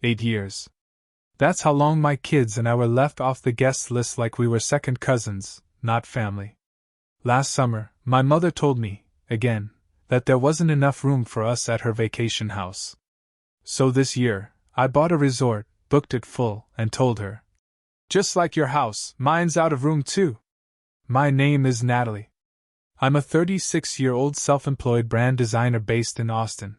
8 years. That's how long my kids and I were left off the guest list like we were second cousins, not family. Last summer, my mother told me, again, that there wasn't enough room for us at her vacation house. So this year, I bought a resort, booked it full, and told her, "Just like your house, mine's out of room too." My name is Natalie. I'm a 36-year-old self-employed brand designer based in Austin.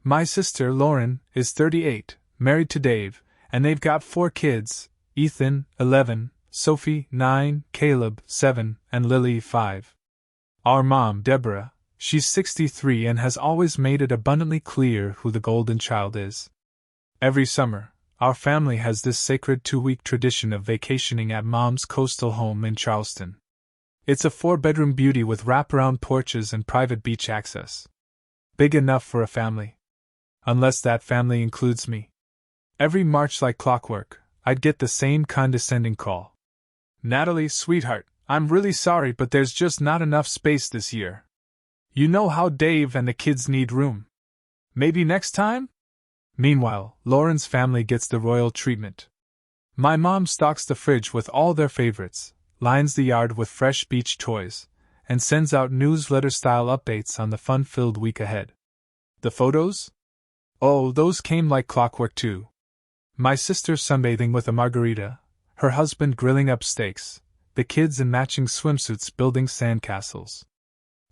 My sister, Lauren, is 38, married to Dave, and they've got 4 kids, Ethan, 11, Sophie, 9, Caleb, 7, and Lily, 5. Our mom, Deborah, she's 63 and has always made it abundantly clear who the golden child is. Every summer, our family has this sacred 2-week tradition of vacationing at Mom's coastal home in Charleston. It's a 4-bedroom beauty with wraparound porches and private beach access. Big enough for a family. Unless that family includes me. Every March, like clockwork, I'd get the same condescending call. "Natalie, sweetheart, I'm really sorry, but there's just not enough space this year. You know how Dave and the kids need room. Maybe next time?" Meanwhile, Lauren's family gets the royal treatment. My mom stocks the fridge with all their favorites, lines the yard with fresh beach toys, and sends out newsletter-style updates on the fun-filled week ahead. The photos? Oh, those came like clockwork too. My sister sunbathing with a margarita, her husband grilling up steaks, the kids in matching swimsuits building sandcastles.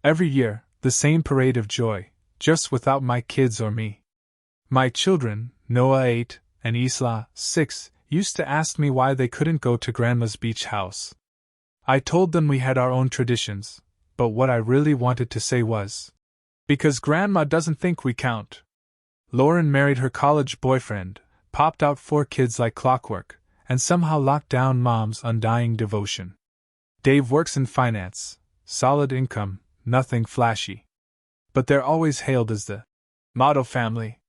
Every year, the same parade of joy, just without my kids or me. My children, Noah 8 and Isla 6, used to ask me why they couldn't go to Grandma's beach house. I told them we had our own traditions, but what I really wanted to say was, because Grandma doesn't think we count. Lauren married her college boyfriend, popped out 4 kids like clockwork, and somehow locked down Mom's undying devotion. Dave works in finance, solid income, nothing flashy. But they're always hailed as the model family.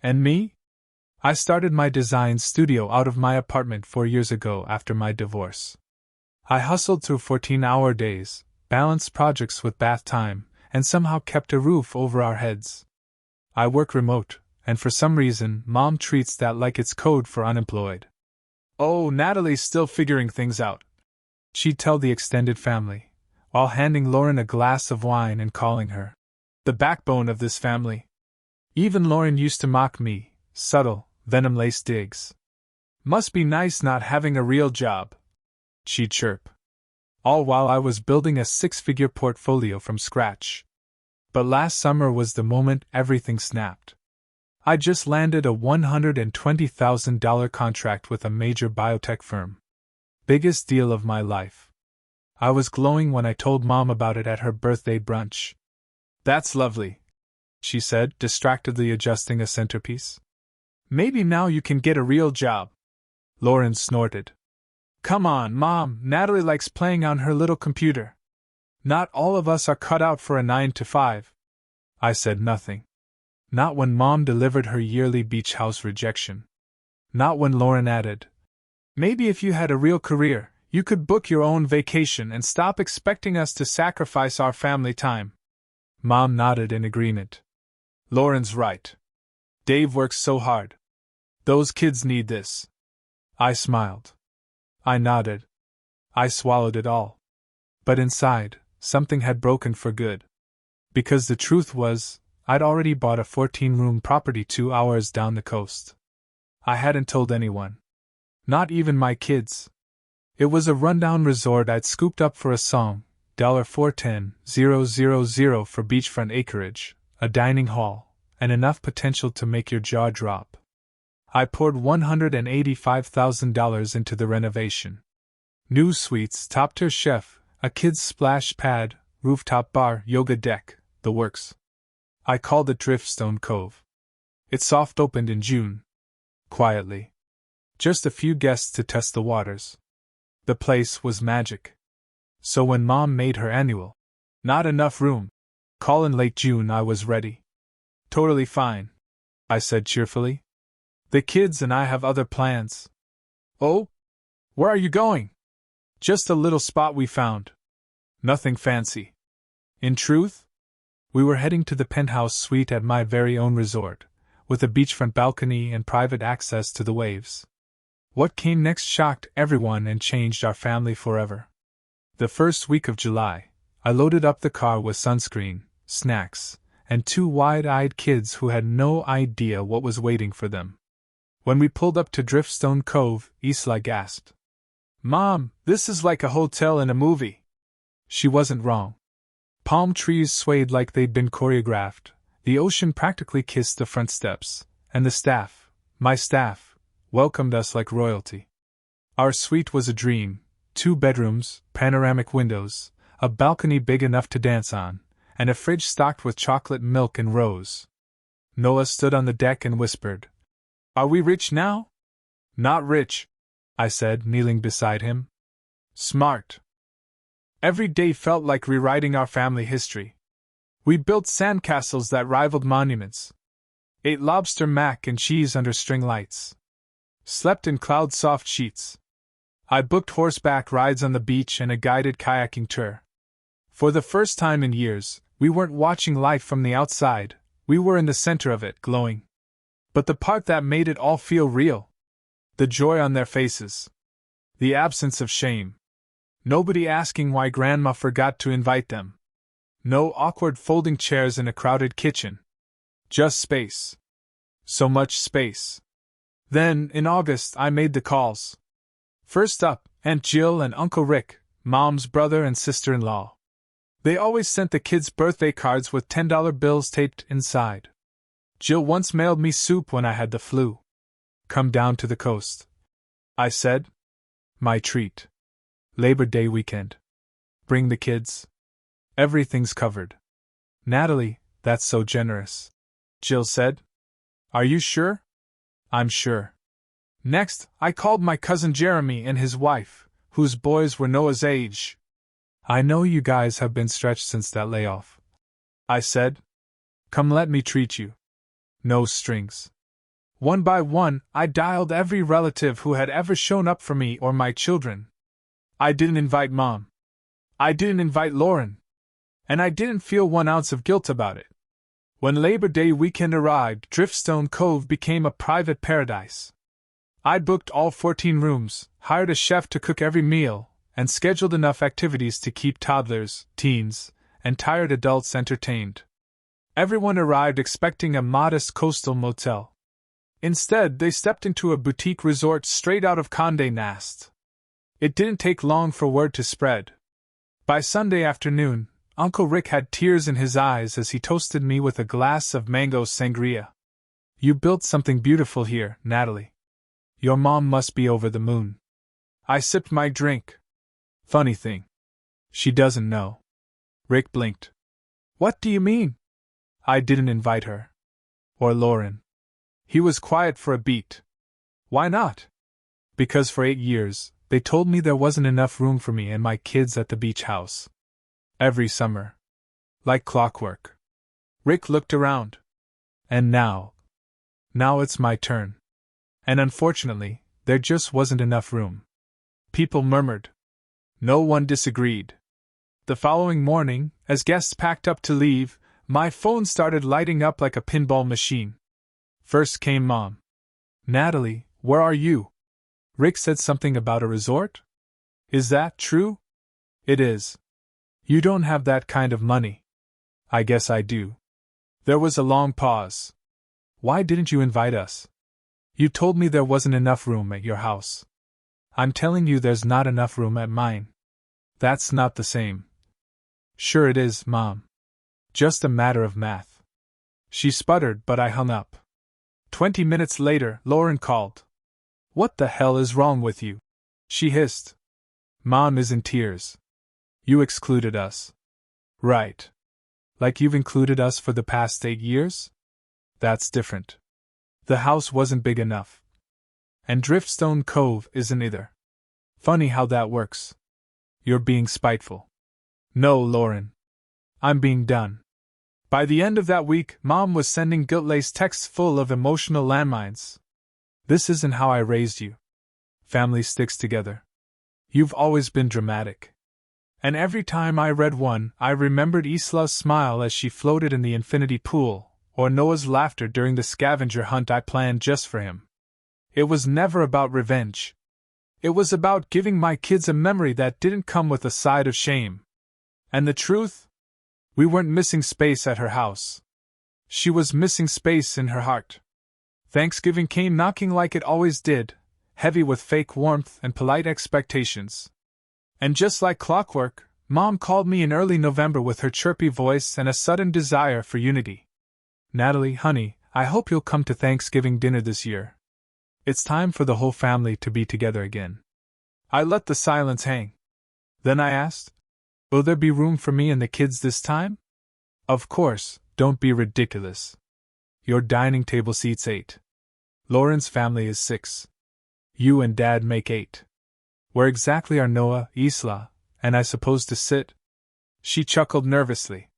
And me? I started my design studio out of my apartment 4 years ago after my divorce. I hustled through 14-hour days, balanced projects with bath time, and somehow kept a roof over our heads. I work remote, and for some reason, Mom treats that like it's code for unemployed. "Oh, Natalie's still figuring things out," she'd tell the extended family, while handing Lauren a glass of wine and calling her the backbone of this family. Even Lauren used to mock me, subtle, venom-laced digs. "Must be nice not having a real job," she'd chirp. All while I was building a 6-figure portfolio from scratch. But last summer was the moment everything snapped. I just landed a $120,000 contract with a major biotech firm. Biggest deal of my life. I was glowing when I told Mom about it at her birthday brunch. "That's lovely," she said, distractedly adjusting a centerpiece. "Maybe now you can get a real job." Lauren snorted. "Come on, Mom, Natalie likes playing on her little computer. Not all of us are cut out for a 9 to 5. I said nothing. Not when Mom delivered her yearly beach house rejection. Not when Lauren added, "Maybe if you had a real career, you could book your own vacation and stop expecting us to sacrifice our family time." Mom nodded in agreement. "Lauren's right. Dave works so hard. Those kids need this." I smiled. I nodded. I swallowed it all. But inside, something had broken for good. Because the truth was, I'd already bought a 14-room property 2 hours down the coast. I hadn't told anyone. Not even my kids. It was a rundown resort I'd scooped up for a song, $410,000 for beachfront acreage, a dining hall, and enough potential to make your jaw drop. I poured $185,000 into the renovation. New suites, top-tier chef, a kid's splash pad, rooftop bar, yoga deck, the works. I called it Driftstone Cove. It soft opened in June. Quietly. Just a few guests to test the waters. The place was magic. So when Mom made her annual "not enough room" call in late June, I was ready. "Totally fine," I said cheerfully. "The kids and I have other plans." "Oh? Where are you going?" "Just a little spot we found. Nothing fancy." In truth, we were heading to the penthouse suite at my very own resort, with a beachfront balcony and private access to the waves. What came next shocked everyone and changed our family forever. The first week of July, I loaded up the car with sunscreen, snacks, and two wide-eyed kids who had no idea what was waiting for them. When we pulled up to Driftstone Cove, Isla gasped. "Mom, this is like a hotel in a movie." She wasn't wrong. Palm trees swayed like they'd been choreographed, the ocean practically kissed the front steps, and the staff, my staff, welcomed us like royalty. Our suite was a dream: 2 bedrooms, panoramic windows, a balcony big enough to dance on, and a fridge stocked with chocolate milk and rose. Noah stood on the deck and whispered, "Are we rich now?" "Not rich," I said, kneeling beside him. "Smart." Every day felt like rewriting our family history. We built sandcastles that rivaled monuments, ate lobster mac and cheese under string lights, slept in cloud-soft sheets. I booked horseback rides on the beach and a guided kayaking tour. For the first time in years, we weren't watching life from the outside, we were in the center of it, glowing. But the part that made it all feel real: the joy on their faces, the absence of shame. Nobody asking why Grandma forgot to invite them. No awkward folding chairs in a crowded kitchen. Just space. So much space. Then, in August, I made the calls. First up, Aunt Jill and Uncle Rick, Mom's brother and sister-in-law. They always sent the kids birthday cards with $10 bills taped inside. Jill once mailed me soup when I had the flu. "Come down to the coast," I said. "My treat. Labor Day weekend. Bring the kids. Everything's covered." "Natalie, that's so generous," Jill said. "Are you sure?" "I'm sure." Next, I called my cousin Jeremy and his wife, whose boys were Noah's age. "I know you guys have been stretched since that layoff," I said. "Come, let me treat you. No strings." One by one, I dialed every relative who had ever shown up for me or my children. I didn't invite Mom. I didn't invite Lauren. And I didn't feel 1 ounce of guilt about it. When Labor Day weekend arrived, Driftstone Cove became a private paradise. I booked all 14 rooms, hired a chef to cook every meal, and scheduled enough activities to keep toddlers, teens, and tired adults entertained. Everyone arrived expecting a modest coastal motel. Instead, they stepped into a boutique resort straight out of Condé Nast. It didn't take long for word to spread. By Sunday afternoon, Uncle Rick had tears in his eyes as he toasted me with a glass of mango sangria. "You built something beautiful here, Natalie. Your mom must be over the moon." I sipped my drink. "Funny thing. She doesn't know." Rick blinked. "What do you mean?" "I didn't invite her. Or Lauren." He was quiet for a beat. "Why not?" "Because for 8 years, they told me there wasn't enough room for me and my kids at the beach house. Every summer. Like clockwork." Rick looked around. "And now it's my turn. And unfortunately, there just wasn't enough room." People murmured. No one disagreed. The following morning, as guests packed up to leave, my phone started lighting up like a pinball machine. First came Mom. "Natalie, where are you? Rick said something about a resort? Is that true?" "It is." "You don't have that kind of money." "I guess I do." There was a long pause. "Why didn't you invite us? You told me there wasn't enough room at your house." "I'm telling you there's not enough room at mine." "That's not the same." "Sure it is, Mom. Just a matter of math." She sputtered, but I hung up. 20 minutes later, Lauren called. "What the hell is wrong with you?" she hissed. Mom is in tears. "You excluded us." "Right. Like you've included us for the past 8 years? That's different. The house wasn't big enough. And Driftstone Cove isn't either. Funny how that works. You're being spiteful." "No, Lauren. I'm being done." By the end of that week, Mom was sending guilt-laced texts full of emotional landmines. "This isn't how I raised you. Family sticks together. You've always been dramatic." And every time I read one, I remembered Isla's smile as she floated in the infinity pool, or Noah's laughter during the scavenger hunt I planned just for him. It was never about revenge. It was about giving my kids a memory that didn't come with a side of shame. And the truth? We weren't missing space at her house. She was missing space in her heart. Thanksgiving came knocking like it always did, heavy with fake warmth and polite expectations. And just like clockwork, Mom called me in early November with her chirpy voice and a sudden desire for unity. "Natalie, honey, I hope you'll come to Thanksgiving dinner this year. It's time for the whole family to be together again." I let the silence hang. Then I asked, "Will there be room for me and the kids this time?" "Of course, don't be ridiculous. Your dining table seats 8. Lauren's family is 6. You and Dad make 8. Where exactly are Noah, Isla, and I supposed to sit?" She chuckled nervously.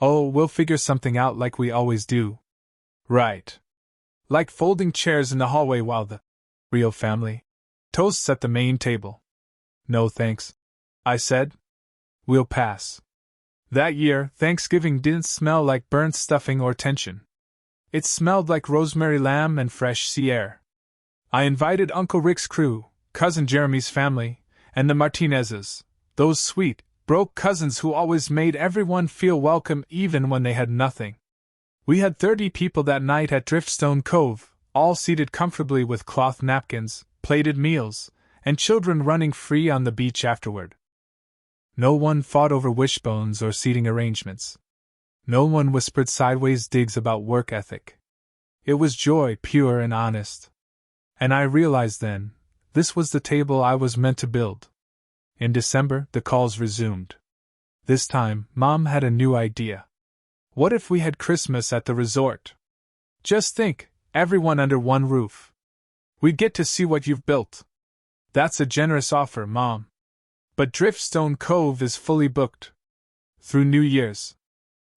"Oh, we'll figure something out like we always do." "Right. Like folding chairs in the hallway while the real family toasts at the main table." "No thanks," I said. "We'll pass." That year, Thanksgiving didn't smell like burnt stuffing or tension. It smelled like rosemary lamb and fresh sea air. I invited Uncle Rick's crew, Cousin Jeremy's family, and the Martinezes, those sweet, broke cousins who always made everyone feel welcome even when they had nothing. We had 30 people that night at Driftstone Cove, all seated comfortably with cloth napkins, plated meals, and children running free on the beach afterward. No one fought over wishbones or seating arrangements. No one whispered sideways digs about work ethic. It was joy pure and honest. And I realized then, this was the table I was meant to build. In December, the calls resumed. This time, Mom had a new idea. What if we had Christmas at the resort? Just think, everyone under one roof. We'd get to see what you've built. That's a generous offer, Mom. But Driftstone Cove is fully booked. Through New Year's.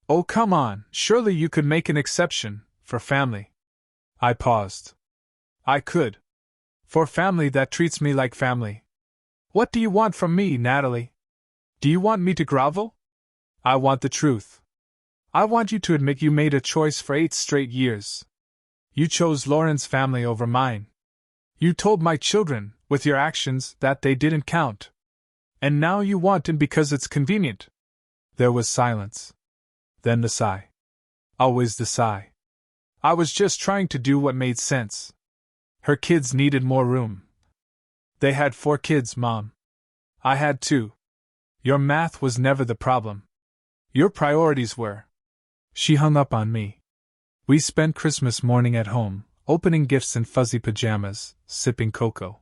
Oh, come on, surely you could make an exception, for family. I paused. I could. For family that treats me like family. What do you want from me, Natalie? Do you want me to grovel? I want the truth. I want you to admit you made a choice for 8 straight years. You chose Lauren's family over mine. You told my children, with your actions, that they didn't count. And now you want him because it's convenient. There was silence. Then the sigh. Always the sigh. I was just trying to do what made sense. Her kids needed more room. They had 4 kids, Mom. I had 2. Your math was never the problem. Your priorities were. She hung up on me. We spent Christmas morning at home, opening gifts in fuzzy pajamas, sipping cocoa.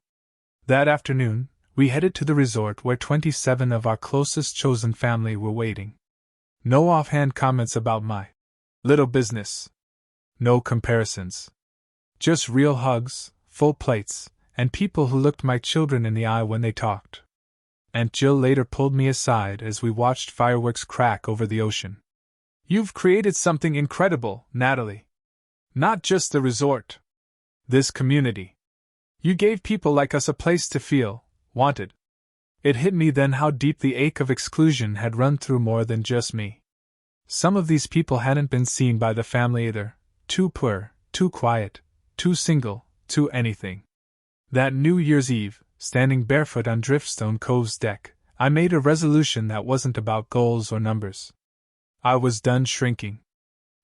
That afternoon, we headed to the resort where 27 of our closest chosen family were waiting. No offhand comments about my little business. No comparisons. Just real hugs, full plates, and people who looked my children in the eye when they talked. Aunt Jill later pulled me aside as we watched fireworks crack over the ocean. "You've created something incredible, Natalie. Not just the resort. This community. You gave people like us a place to feel wanted." It hit me then how deep the ache of exclusion had run through more than just me. Some of these people hadn't been seen by the family either. Too poor, too quiet, too single, too anything. That New Year's Eve, standing barefoot on Driftstone Cove's deck, I made a resolution that wasn't about goals or numbers. I was done shrinking.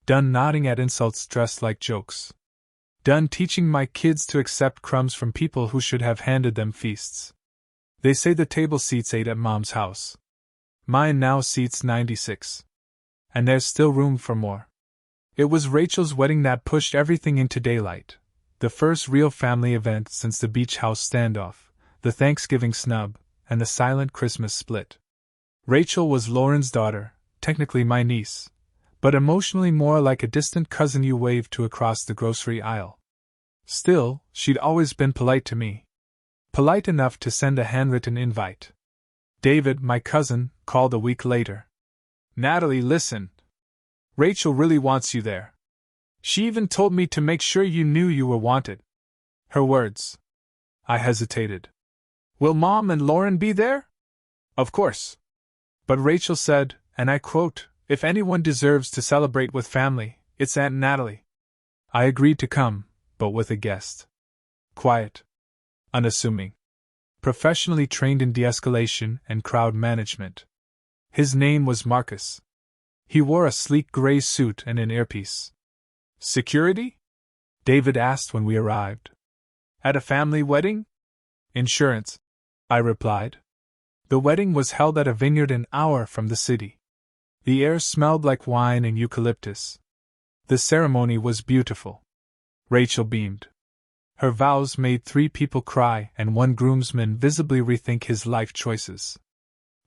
Done nodding at insults dressed like jokes. Done teaching my kids to accept crumbs from people who should have handed them feasts. They say the table seats 8 at Mom's house. Mine now seats 96. And there's still room for more. It was Rachel's wedding that pushed everything into daylight. The first real family event since the beach house standoff, the Thanksgiving snub, and the silent Christmas split. Rachel was Lauren's daughter, technically my niece, but emotionally more like a distant cousin you waved to across the grocery aisle. Still, she'd always been polite to me. Polite enough to send a handwritten invite. David, my cousin, called a week later. "Natalie, listen. Rachel really wants you there. She even told me to make sure you knew you were wanted." Her words. I hesitated. "Will Mom and Lauren be there?" "Of course." But Rachel said, and I quote, "If anyone deserves to celebrate with family, It's Aunt Natalie. I agreed to come, but with a guest. Quiet. Unassuming. Professionally trained in de-escalation and crowd management. His name was Marcus. He wore a sleek gray suit and an earpiece. Security? David asked when we arrived. At a family wedding? Insurance, I replied. The wedding was held at a vineyard an hour from the city. The air smelled like wine and eucalyptus. The ceremony was beautiful. Rachel beamed. Her vows made 3 people cry and 1 groomsman visibly rethink his life choices.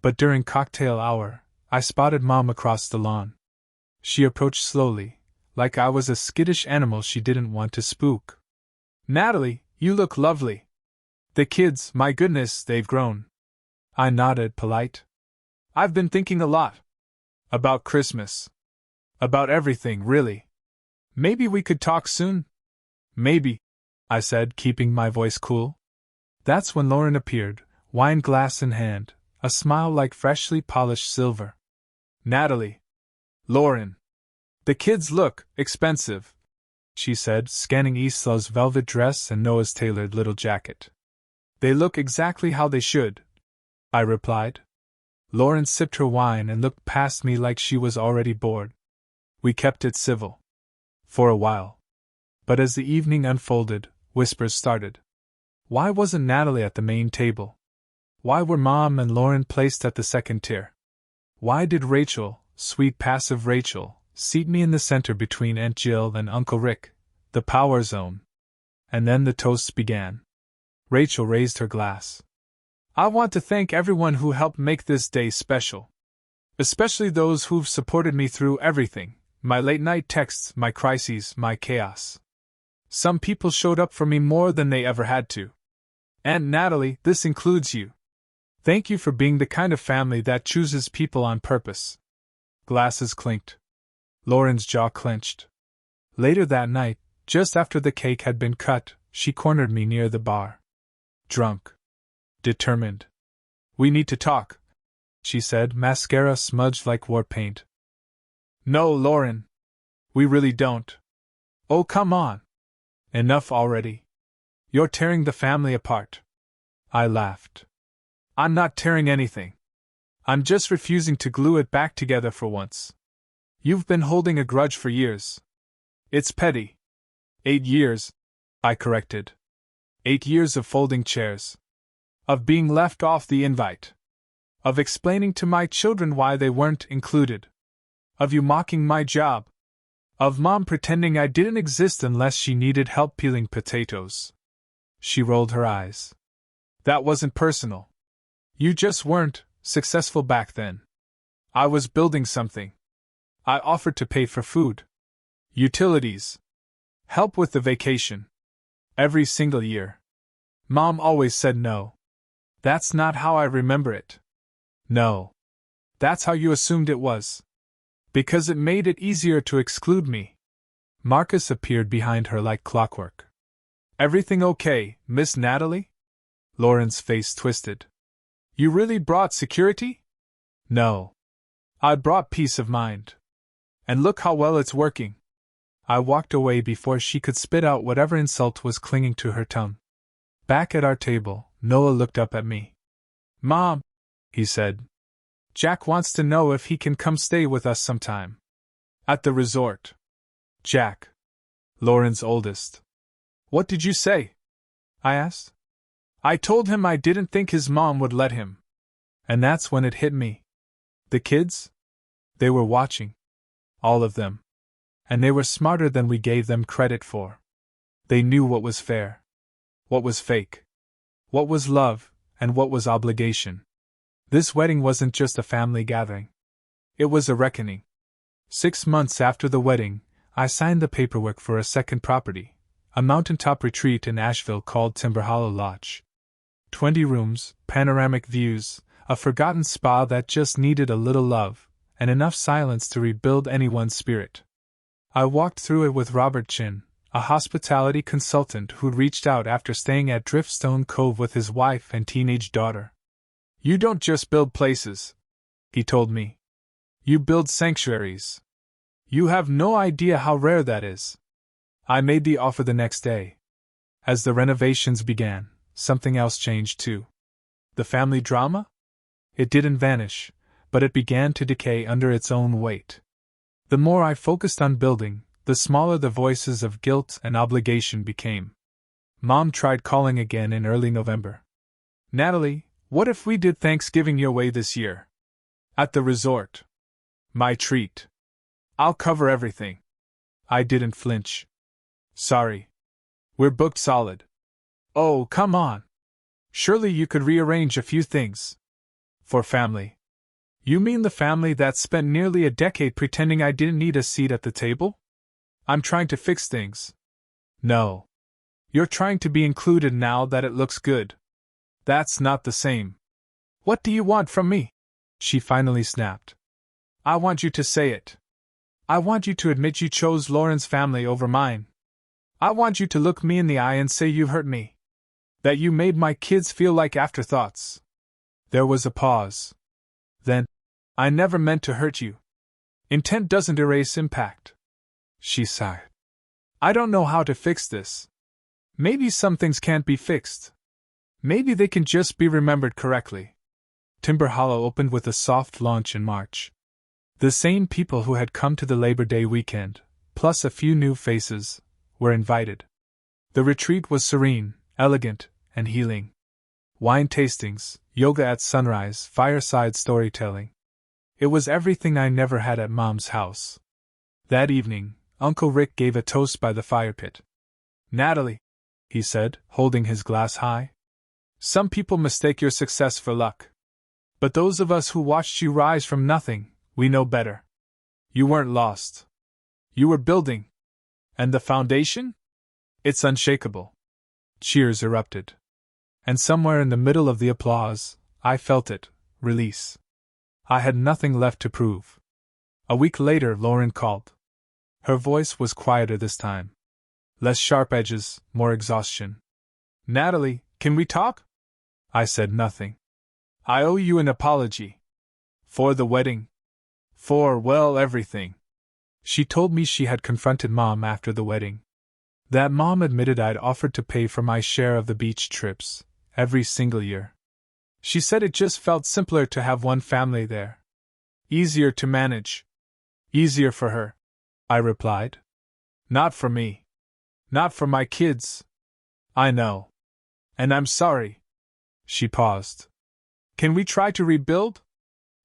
But during cocktail hour, I spotted Mom across the lawn. She approached slowly, like I was a skittish animal she didn't want to spook. Natalie, you look lovely. The kids, my goodness, they've grown. I nodded, polite. I've been thinking a lot. About Christmas. About everything, really. Maybe we could talk soon? Maybe, I said, keeping my voice cool. That's when Lauren appeared, wine glass in hand, a smile like freshly polished silver. Natalie. Lauren. The kids look expensive, she said, scanning Isla's velvet dress and Noah's tailored little jacket. They look exactly how they should, I replied. Lauren sipped her wine and looked past me like she was already bored. We kept it civil. For a while. But as the evening unfolded, whispers started. Why wasn't Natalie at the main table? Why were Mom and Lauren placed at the second tier? Why did Rachel, sweet passive Rachel, seat me in the center between Aunt Jill and Uncle Rick, the power zone? And then the toasts began. Rachel raised her glass. I want to thank everyone who helped make this day special. Especially those who've supported me through everything, my late-night texts, my crises, my chaos. Some people showed up for me more than they ever had to. Aunt Natalie, this includes you. Thank you for being the kind of family that chooses people on purpose. Glasses clinked. Lauren's jaw clenched. Later that night, just after the cake had been cut, she cornered me near the bar. Drunk. Determined. We need to talk, she said, mascara smudged like war paint. No, Lauren. We really don't. Oh, come on. Enough already. You're tearing the family apart. I laughed. I'm not tearing anything. I'm just refusing to glue it back together for once. You've been holding a grudge for years. It's petty. 8 years, I corrected. 8 years of folding chairs. Of being left off the invite. Of explaining to my children why they weren't included. Of you mocking my job. Of Mom pretending I didn't exist unless she needed help peeling potatoes. She rolled her eyes. That wasn't personal. You just weren't successful back then. I was building something. I offered to pay for food, utilities, help with the vacation. Every single year. Mom always said no. That's not how I remember it. No. That's how you assumed it was. Because it made it easier to exclude me. Marcus appeared behind her like clockwork. Everything okay, Miss Natalie? Lauren's face twisted. You really brought security? No. I brought peace of mind. And look how well it's working. I walked away before she could spit out whatever insult was clinging to her tongue. Back at our table, Noah looked up at me. Mom, he said. Jack wants to know if he can come stay with us sometime. At the resort. Jack. Lauren's oldest. What did you say? I asked. I told him I didn't think his mom would let him. And that's when it hit me. The kids? They were watching. All of them. And they were smarter than we gave them credit for. They knew what was fair. What was fake. What was love, and what was obligation. This wedding wasn't just a family gathering. It was a reckoning. 6 months after the wedding, I signed the paperwork for a second property, a mountaintop retreat in Asheville called Timber Hollow Lodge. 20 rooms, panoramic views, a forgotten spa that just needed a little love, and enough silence to rebuild anyone's spirit. I walked through it with Robert Chin, a hospitality consultant who'd reached out after staying at Driftstone Cove with his wife and teenage daughter. You don't just build places, he told me. You build sanctuaries. You have no idea how rare that is. I made the offer the next day. As the renovations began, something else changed too. The family drama? It didn't vanish, but it began to decay under its own weight. The more I focused on building, the smaller the voices of guilt and obligation became. Mom tried calling again in early November. Natalie, what if we did Thanksgiving your way this year? At the resort. My treat. I'll cover everything. I didn't flinch. Sorry. We're booked solid. Oh, come on. Surely you could rearrange a few things. For family. You mean the family that spent nearly a decade pretending I didn't need a seat at the table? I'm trying to fix things. No. You're trying to be included now that it looks good. That's not the same. What do you want from me? She finally snapped. I want you to say it. I want you to admit you chose Lauren's family over mine. I want you to look me in the eye and say you hurt me. That you made my kids feel like afterthoughts. There was a pause. Then, I never meant to hurt you. Intent doesn't erase impact. She sighed. I don't know how to fix this. Maybe some things can't be fixed. Maybe they can just be remembered correctly. Timber Hollow opened with a soft launch in March. The same people who had come to the Labor Day weekend, plus a few new faces, were invited. The retreat was serene, elegant, and healing. Wine tastings, yoga at sunrise, fireside storytelling. It was everything I never had at Mom's house. That evening, Uncle Rick gave a toast by the fire pit. Natalie, he said, holding his glass high. Some people mistake your success for luck. But those of us who watched you rise from nothing, we know better. You weren't lost. You were building. And the foundation? It's unshakable. Cheers erupted. And somewhere in the middle of the applause, I felt it, release. I had nothing left to prove. A week later, Lauren called. Her voice was quieter this time. Less sharp edges, more exhaustion. Natalie, can we talk? I said nothing. I owe you an apology. For the wedding. For, well, everything. She told me she had confronted Mom after the wedding. That Mom admitted I'd offered to pay for my share of the beach trips, every single year. She said it just felt simpler to have one family there. Easier to manage. Easier for her, I replied. Not for me. Not for my kids. I know. And I'm sorry. She paused. Can we try to rebuild?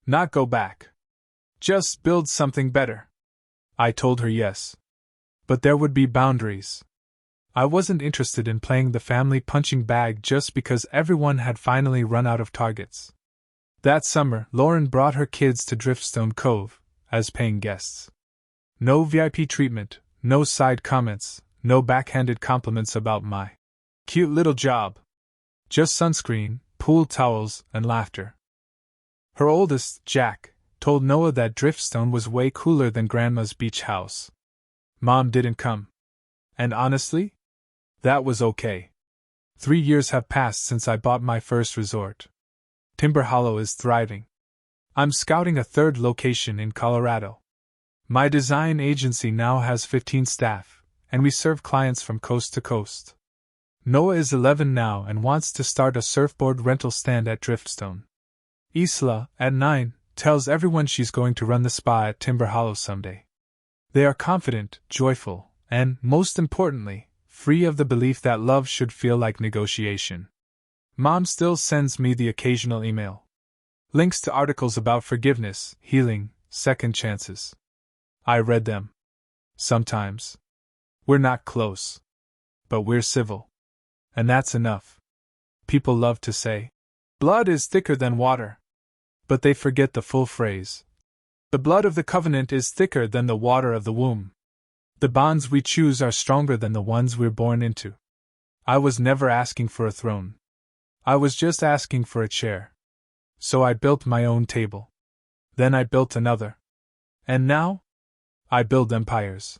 Not go back. Just build something better. I told her yes. But there would be boundaries. I wasn't interested in playing the family punching bag just because everyone had finally run out of targets. That summer, Lauren brought her kids to Driftstone Cove as paying guests. No VIP treatment, no side comments, no backhanded compliments about my cute little job. Just sunscreen, pool towels, and laughter. Her oldest, Jack, told Noah that Driftstone was way cooler than Grandma's beach house. Mom didn't come. And honestly, that was okay. 3 years have passed since I bought my first resort. Timber Hollow is thriving. I'm scouting a third location in Colorado. My design agency now has 15 staff, and we serve clients from coast to coast. Noah is 11 now and wants to start a surfboard rental stand at Driftstone. Isla, at 9, tells everyone she's going to run the spa at Timber Hollow someday. They are confident, joyful, and, most importantly, free of the belief that love should feel like negotiation. Mom still sends me the occasional email. Links to articles about forgiveness, healing, second chances. I read them. Sometimes. We're not close. But we're civil. And that's enough. People love to say, blood is thicker than water. But they forget the full phrase. The blood of the covenant is thicker than the water of the womb. The bonds we choose are stronger than the ones we're born into. I was never asking for a throne. I was just asking for a chair. So I built my own table. Then I built another. And now? I build empires.